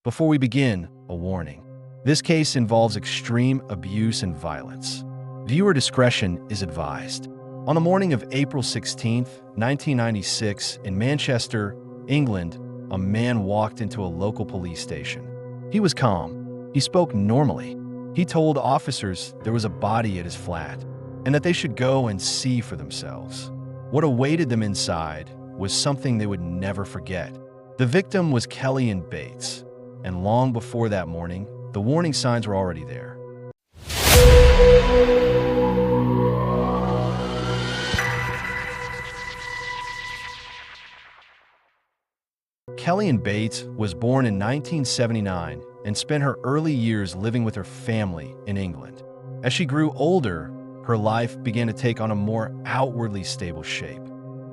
Before we begin, a warning. This case involves extreme abuse and violence. Viewer discretion is advised. On the morning of April 16, 1996, in Manchester, England, a man walked into a local police station. He was calm. He spoke normally. He told officers there was a body at his flat and that they should go and see for themselves. What awaited them inside was something they would never forget. The victim was Kelly Bates, and long before that morning, the warning signs were already there. Kelly Bates was born in 1979 and spent her early years living with her family in England. As she grew older, her life began to take on a more outwardly stable shape.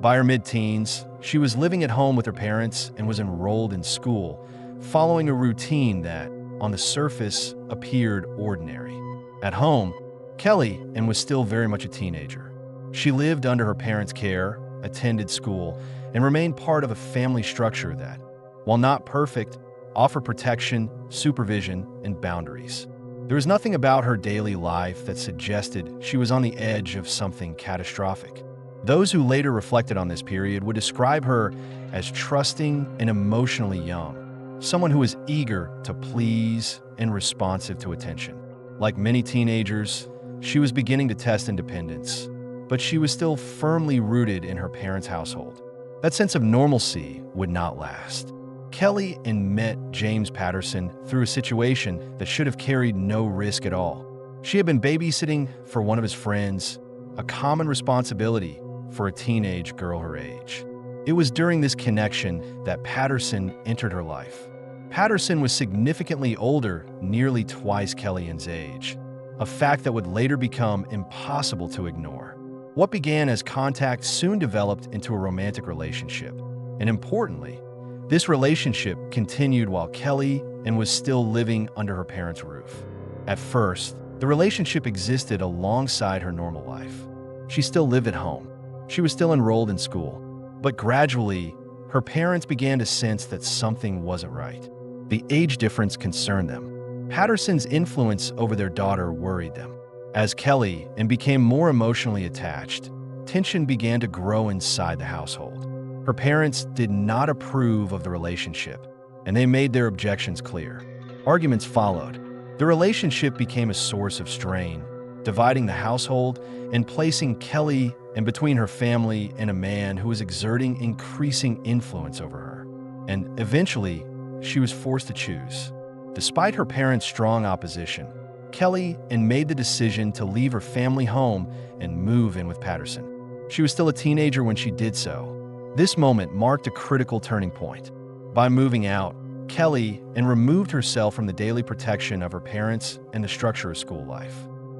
By her mid-teens, she was living at home with her parents and was enrolled in school, following a routine that, on the surface, appeared ordinary. At home, Kelly was still very much a teenager. She lived under her parents' care, attended school, and remained part of a family structure that, while not perfect, offered protection, supervision, and boundaries. There was nothing about her daily life that suggested she was on the edge of something catastrophic. Those who later reflected on this period would describe her as trusting and emotionally young, someone who was eager to please and responsive to attention. Like many teenagers, she was beginning to test independence, but she was still firmly rooted in her parents' household. That sense of normalcy would not last. Kelly met James Patterson through a situation that should have carried no risk at all. She had been babysitting for one of his friends, a common responsibility for a teenage girl her age. It was during this connection that Patterson entered her life. Patterson was significantly older, nearly twice Kelly's age, a fact that would later become impossible to ignore. What began as contact soon developed into a romantic relationship, and importantly, this relationship continued while Kelly was still living under her parents' roof. At first, the relationship existed alongside her normal life. She still lived at home. She was still enrolled in school. But gradually, her parents began to sense that something wasn't right. The age difference concerned them. Patterson's influence over their daughter worried them. As Kelly became more emotionally attached, tension began to grow inside the household. Her parents did not approve of the relationship, and they made their objections clear. Arguments followed. The relationship became a source of strain, dividing the household and placing Kelly in between her family and a man who was exerting increasing influence over her. And eventually, she was forced to choose. Despite her parents' strong opposition, Kelly made the decision to leave her family home and move in with Patterson. She was still a teenager when she did so. This moment marked a critical turning point. By moving out, Kelly removed herself from the daily protection of her parents and the structure of school life.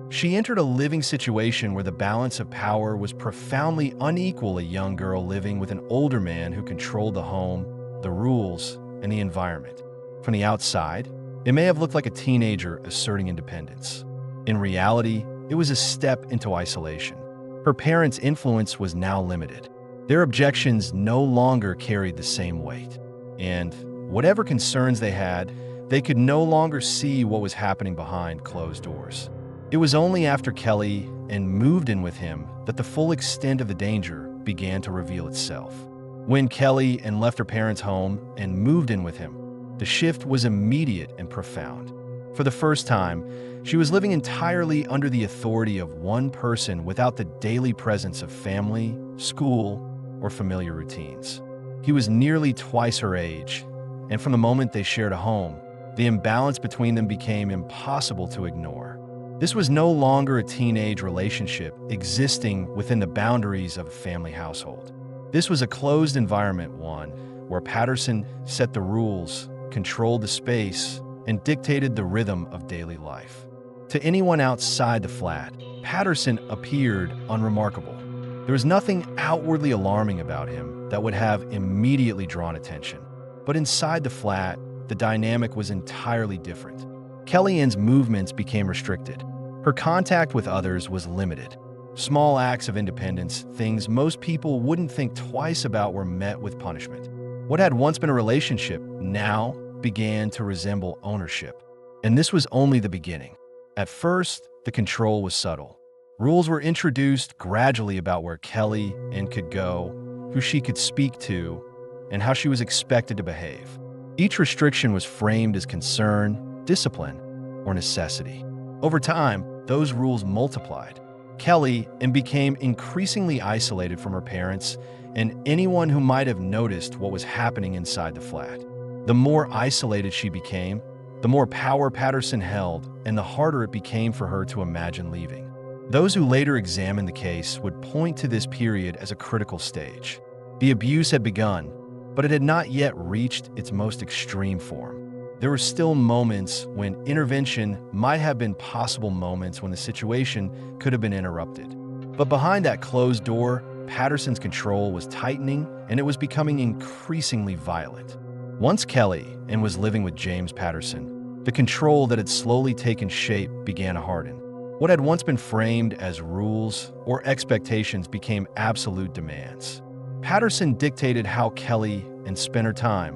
She entered a living situation where the balance of power was profoundly unequal, a young girl living with an older man who controlled the home, the rules, and the environment. From the outside, it may have looked like a teenager asserting independence. In reality, it was a step into isolation. Her parents' influence was now limited. Their objections no longer carried the same weight. And whatever concerns they had, they could no longer see what was happening behind closed doors. It was only after Kelly moved in with him that the full extent of the danger began to reveal itself. When Kelly left her parents' home and moved in with him, the shift was immediate and profound. For the first time, she was living entirely under the authority of one person without the daily presence of family, school, or familiar routines. He was nearly twice her age, and from the moment they shared a home, the imbalance between them became impossible to ignore. This was no longer a teenage relationship existing within the boundaries of a family household. This was a closed environment, one where Patterson set the rules, controlled the space, and dictated the rhythm of daily life. To anyone outside the flat, Patterson appeared unremarkable. There was nothing outwardly alarming about him that would have immediately drawn attention. But inside the flat, the dynamic was entirely different. Kellyanne's movements became restricted. Her contact with others was limited. Small acts of independence, things most people wouldn't think twice about, were met with punishment. What had once been a relationship now began to resemble ownership. And this was only the beginning. At first, the control was subtle. Rules were introduced gradually about where Kelly could go, who she could speak to, and how she was expected to behave. Each restriction was framed as concern, discipline, or necessity. Over time, those rules multiplied. Kelly became increasingly isolated from her parents and anyone who might have noticed what was happening inside the flat. The more isolated she became, the more power Patterson held, and the harder it became for her to imagine leaving. Those who later examined the case would point to this period as a critical stage. The abuse had begun, but it had not yet reached its most extreme form. There were still moments when intervention might have been possible, moments when the situation could have been interrupted. But behind that closed door, Patterson's control was tightening, and it was becoming increasingly violent. Once Kelly was living with James Patterson, the control that had slowly taken shape began to harden. What had once been framed as rules or expectations became absolute demands. Patterson dictated how Kelly spent her time,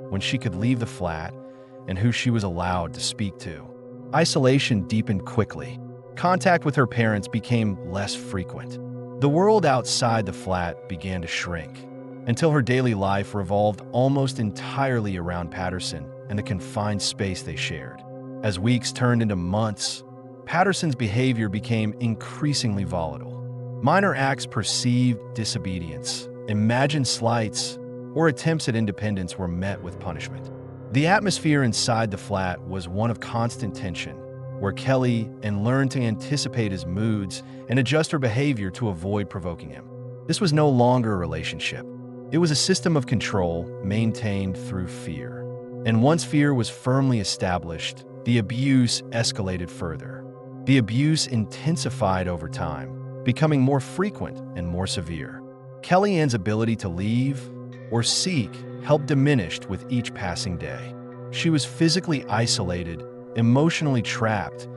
when she could leave the flat, and who she was allowed to speak to. Isolation deepened quickly. Contact with her parents became less frequent. The world outside the flat began to shrink, until her daily life revolved almost entirely around Patterson and the confined space they shared. As weeks turned into months, Patterson's behavior became increasingly volatile. Minor acts, perceived disobedience, imagined slights, or attempts at independence were met with punishment. The atmosphere inside the flat was one of constant tension, where Kelly learned to anticipate his moods and adjust her behavior to avoid provoking him. This was no longer a relationship. It was a system of control maintained through fear. And once fear was firmly established, the abuse escalated further. The abuse intensified over time, becoming more frequent and more severe. Kellyanne's ability to leave or seek help diminished with each passing day. She was physically isolated, emotionally trapped,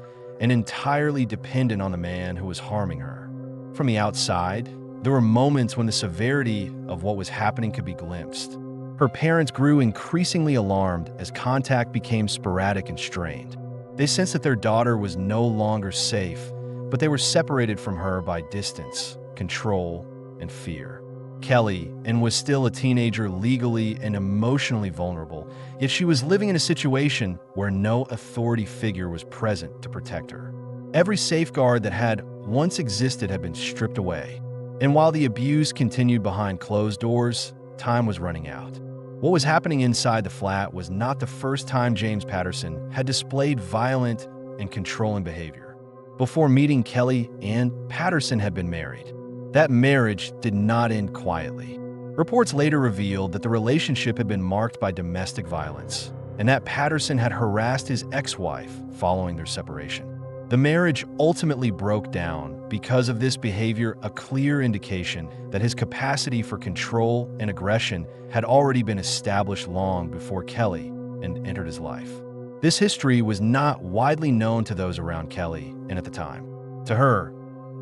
and entirely dependent on the man who was harming her. From the outside, there were moments when the severity of what was happening could be glimpsed. Her parents grew increasingly alarmed as contact became sporadic and strained. They sensed that their daughter was no longer safe, but they were separated from her by distance, control, and fear. Kelly was still a teenager, legally and emotionally vulnerable, yet she was living in a situation where no authority figure was present to protect her. Every safeguard that had once existed had been stripped away. And while the abuse continued behind closed doors, time was running out. What was happening inside the flat was not the first time James Patterson had displayed violent and controlling behavior. Before meeting Kelly, Patterson had been married. That marriage did not end quietly. Reports later revealed that the relationship had been marked by domestic violence, and that Patterson had harassed his ex-wife following their separation. The marriage ultimately broke down because of this behavior, a clear indication that his capacity for control and aggression had already been established long before Kelly entered his life. This history was not widely known to those around Kelly at the time. To her,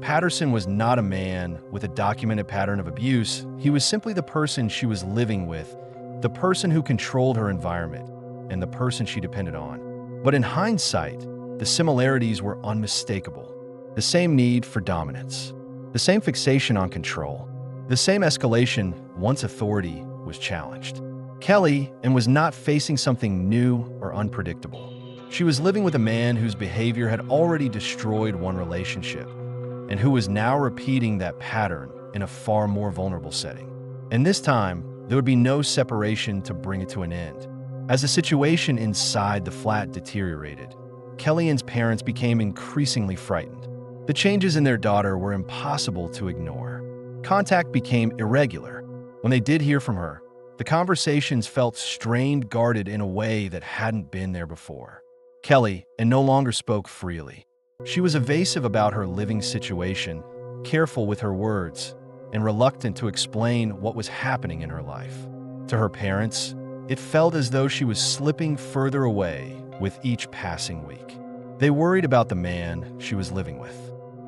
Patterson was not a man with a documented pattern of abuse. He was simply the person she was living with, the person who controlled her environment, and the person she depended on. But in hindsight, the similarities were unmistakable. The same need for dominance, the same fixation on control, the same escalation once authority was challenged. Kelly was not facing something new or unpredictable. She was living with a man whose behavior had already destroyed one relationship, and who was now repeating that pattern in a far more vulnerable setting. And this time, there would be no separation to bring it to an end. As the situation inside the flat deteriorated, Kellyanne's parents became increasingly frightened. The changes in their daughter were impossible to ignore. Contact became irregular. When they did hear from her, the conversations felt strained, guarded in a way that hadn't been there before. Kelly no longer spoke freely. She was evasive about her living situation, careful with her words, and reluctant to explain what was happening in her life. To her parents, it felt as though she was slipping further away with each passing week. They worried about the man she was living with.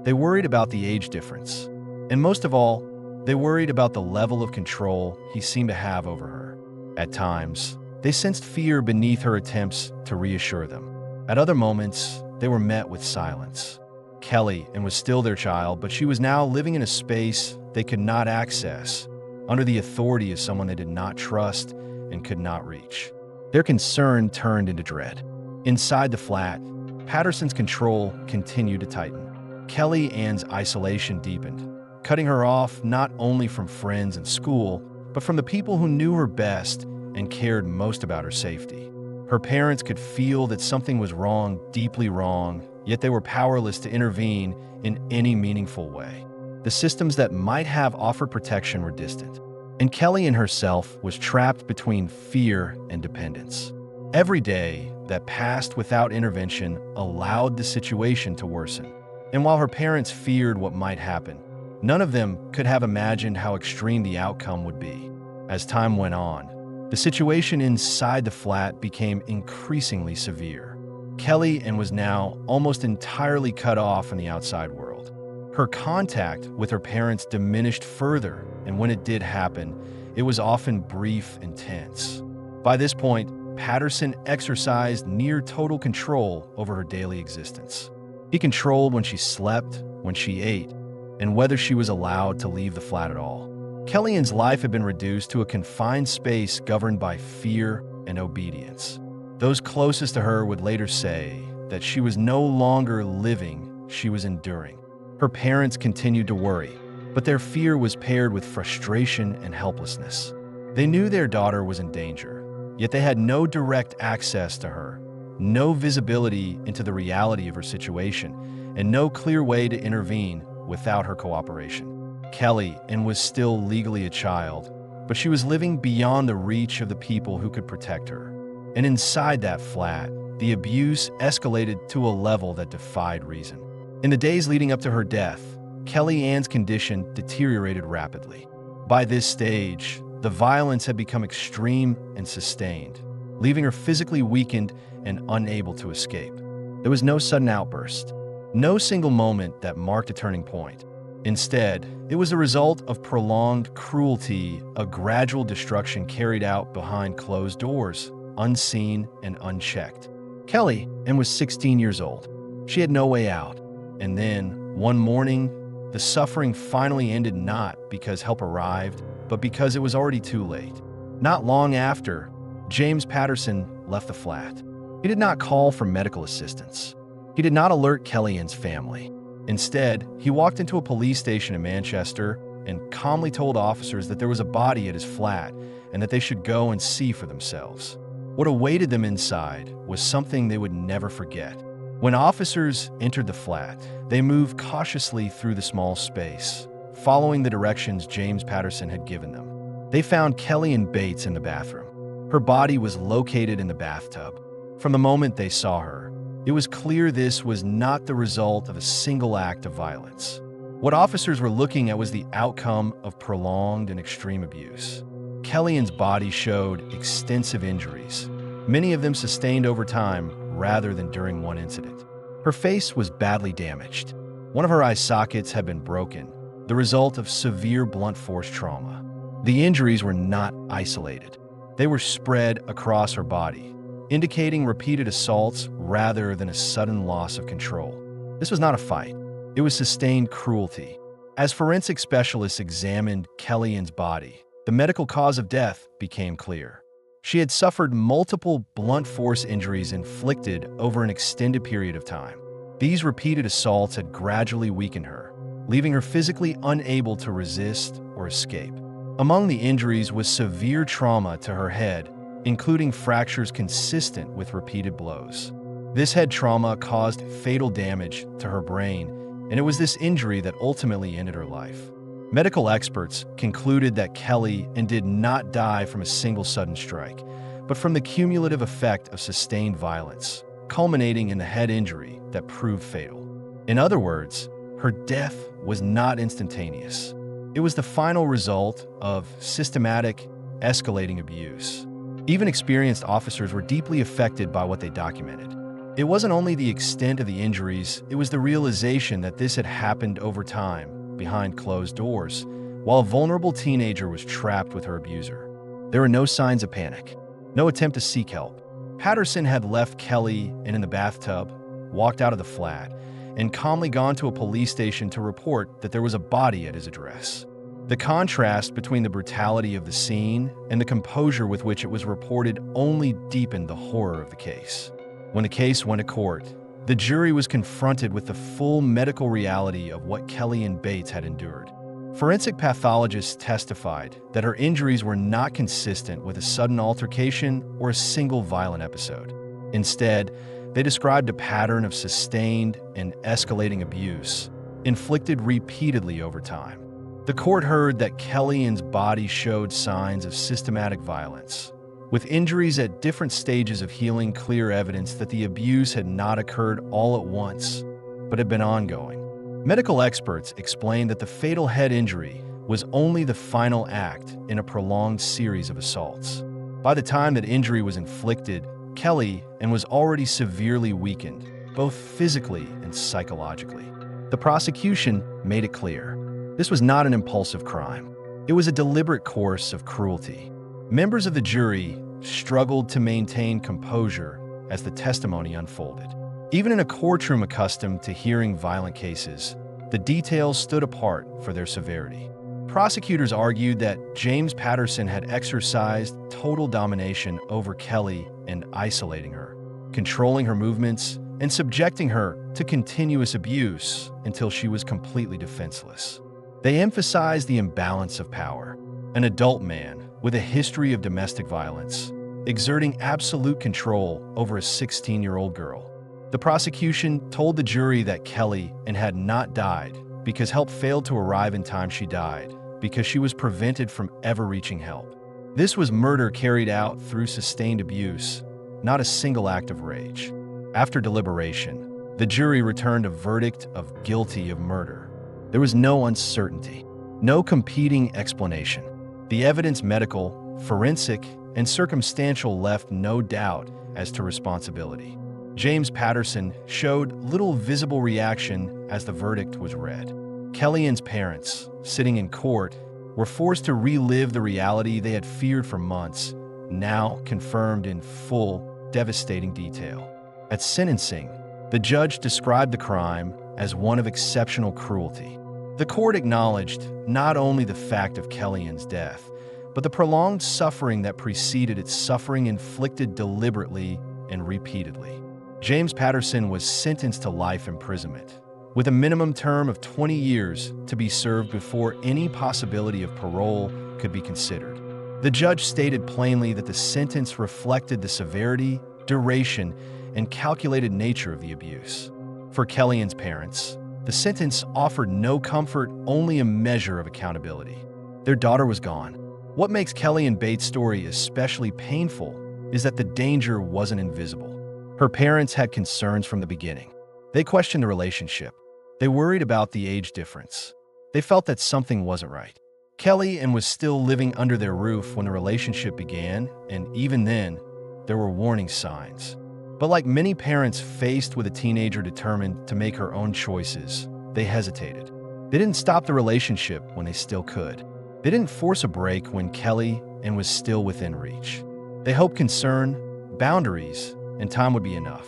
They worried about the age difference. And most of all, they worried about the level of control he seemed to have over her. At times, They sensed fear beneath her attempts to reassure them. At other moments, they were met with silence. Kelly was still their child, but she was now living in a space they could not access, under the authority of someone they did not trust and could not reach. Their concern turned into dread. Inside the flat, Patterson's control continued to tighten. Kelly Ann's isolation deepened, cutting her off not only from friends and school, but from the people who knew her best and cared most about her safety. Her parents could feel that something was wrong, deeply wrong, yet they were powerless to intervene in any meaningful way. The systems that might have offered protection were distant, and Kelly herself was trapped between fear and dependence. Every day that passed without intervention allowed the situation to worsen. And while her parents feared what might happen, none of them could have imagined how extreme the outcome would be. As time went on, the situation inside the flat became increasingly severe. Kelly was now almost entirely cut off from the outside world. Her contact with her parents diminished further, and when it did happen, it was often brief and tense. By this point, Patterson exercised near total control over her daily existence. He controlled when she slept, when she ate, and whether she was allowed to leave the flat at all. Kellyan's life had been reduced to a confined space governed by fear and obedience. Those closest to her would later say that she was no longer living, she was enduring. Her parents continued to worry, but their fear was paired with frustration and helplessness. They knew their daughter was in danger, yet they had no direct access to her, no visibility into the reality of her situation, and no clear way to intervene without her cooperation. Kelly was still legally a child, but she was living beyond the reach of the people who could protect her. And inside that flat, the abuse escalated to a level that defied reason. In the days leading up to her death, Kellyan's condition deteriorated rapidly. By this stage, the violence had become extreme and sustained, leaving her physically weakened and unable to escape. There was no sudden outburst, no single moment that marked a turning point. Instead, it was a result of prolonged cruelty, a gradual destruction carried out behind closed doors, unseen and unchecked. Kelly was 16 years old. She had no way out. And then, one morning, the suffering finally ended not because help arrived, but because it was already too late. Not long after, James Patterson left the flat. He did not call for medical assistance. He did not alert Kellyan's family. Instead, he walked into a police station in Manchester and calmly told officers that there was a body at his flat and that they should go and see for themselves. What awaited them inside was something they would never forget. When officers entered the flat, they moved cautiously through the small space, following the directions James Patterson had given them. They found Kellyann Bates in the bathroom. Her body was located in the bathtub. From the moment they saw her, it was clear this was not the result of a single act of violence. What officers were looking at was the outcome of prolonged and extreme abuse. Kellyan's body showed extensive injuries, many of them sustained over time rather than during one incident. Her face was badly damaged. One of her eye sockets had been broken, the result of severe blunt force trauma. The injuries were not isolated. They were spread across her body, indicating repeated assaults rather than a sudden loss of control. This was not a fight. It was sustained cruelty. As forensic specialists examined Kellyan's body, the medical cause of death became clear. She had suffered multiple blunt force injuries inflicted over an extended period of time. These repeated assaults had gradually weakened her, leaving her physically unable to resist or escape. Among the injuries was severe trauma to her head, including fractures consistent with repeated blows. This head trauma caused fatal damage to her brain, and it was this injury that ultimately ended her life. Medical experts concluded that Kelly did not die from a single sudden strike, but from the cumulative effect of sustained violence, culminating in the head injury that proved fatal. In other words, her death was not instantaneous. It was the final result of systematic, escalating abuse. Even experienced officers were deeply affected by what they documented. It wasn't only the extent of the injuries, it was the realization that this had happened over time, behind closed doors, while a vulnerable teenager was trapped with her abuser. There were no signs of panic, No attempt to seek help. Patterson had left Kelly in the bathtub, walked out of the flat, and calmly gone to a police station to report that there was a body at his address. The contrast between the brutality of the scene and the composure with which it was reported only deepened the horror of the case. When the case went to court, the jury was confronted with the full medical reality of what Kellyanne Bates had endured. Forensic pathologists testified that her injuries were not consistent with a sudden altercation or a single violent episode. Instead, they described a pattern of sustained and escalating abuse, inflicted repeatedly over time. The court heard that Kellyanne's body showed signs of systematic violence, with injuries at different stages of healing clear evidence that the abuse had not occurred all at once, but had been ongoing. Medical experts explained that the fatal head injury was only the final act in a prolonged series of assaults. By the time that injury was inflicted, Kellyanne was already severely weakened, both physically and psychologically. The prosecution made it clear. This was not an impulsive crime. It was a deliberate course of cruelty. Members of the jury struggled to maintain composure as the testimony unfolded. Even in a courtroom accustomed to hearing violent cases, the details stood apart for their severity. Prosecutors argued that James Patterson had exercised total domination over Kelly and isolating her, controlling her movements, and subjecting her to continuous abuse until she was completely defenseless. They emphasized the imbalance of power. An adult man with a history of domestic violence, exerting absolute control over a 16-year-old girl. The prosecution told the jury that Kellyanne had not died because help failed to arrive in time. She died because she was prevented from ever reaching help. This was murder carried out through sustained abuse, not a single act of rage. After deliberation, the jury returned a verdict of guilty of murder. There was no uncertainty, no competing explanation. The evidence, medical, forensic, and circumstantial, left no doubt as to responsibility. James Patterson showed little visible reaction as the verdict was read. Kellyanne's parents, sitting in court, were forced to relive the reality they had feared for months, now confirmed in full, devastating detail. At sentencing, the judge described the crime as one of exceptional cruelty. The court acknowledged not only the fact of Kellyanne's death, but the prolonged suffering that preceded it, suffering inflicted deliberately and repeatedly. James Patterson was sentenced to life imprisonment, with a minimum term of 20 years to be served before any possibility of parole could be considered. The judge stated plainly that the sentence reflected the severity, duration, and calculated nature of the abuse. For Kellyanne's parents, the sentence offered no comfort, only a measure of accountability. Their daughter was gone. What makes Kellyanne Bates' story especially painful is that the danger wasn't invisible. Her parents had concerns from the beginning. They questioned the relationship. They worried about the age difference. They felt that something wasn't right. Kellyanne was still living under their roof when the relationship began, and even then, there were warning signs. But like many parents faced with a teenager determined to make her own choices, they hesitated. They didn't stop the relationship when they still could. They didn't force a break when Kellyanne was still within reach. They hoped concern, boundaries, and time would be enough.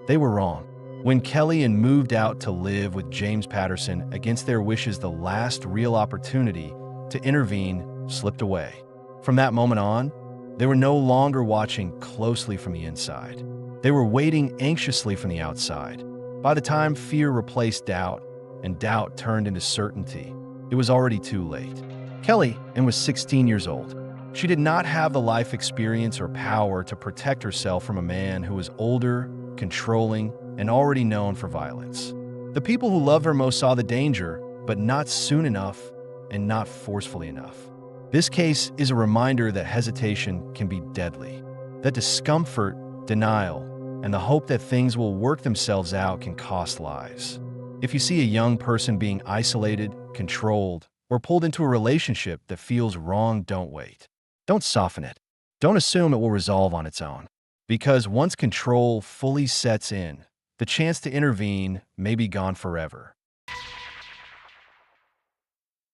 They were wrong. When Kellyanne moved out to live with James Patterson against their wishes, the last real opportunity to intervene slipped away. From that moment on, they were no longer watching closely from the inside. They were waiting anxiously from the outside. By the time fear replaced doubt and doubt turned into certainty, it was already too late. Kellyanne was 16 years old. She did not have the life experience or power to protect herself from a man who was older, controlling, and already known for violence. The people who loved her most saw the danger, but not soon enough and not forcefully enough. This case is a reminder that hesitation can be deadly, that discomfort, denial, and the hope that things will work themselves out can cost lives. If you see a young person being isolated, controlled, or pulled into a relationship that feels wrong, don't wait. Don't soften it. Don't assume it will resolve on its own. Because once control fully sets in, the chance to intervene may be gone forever.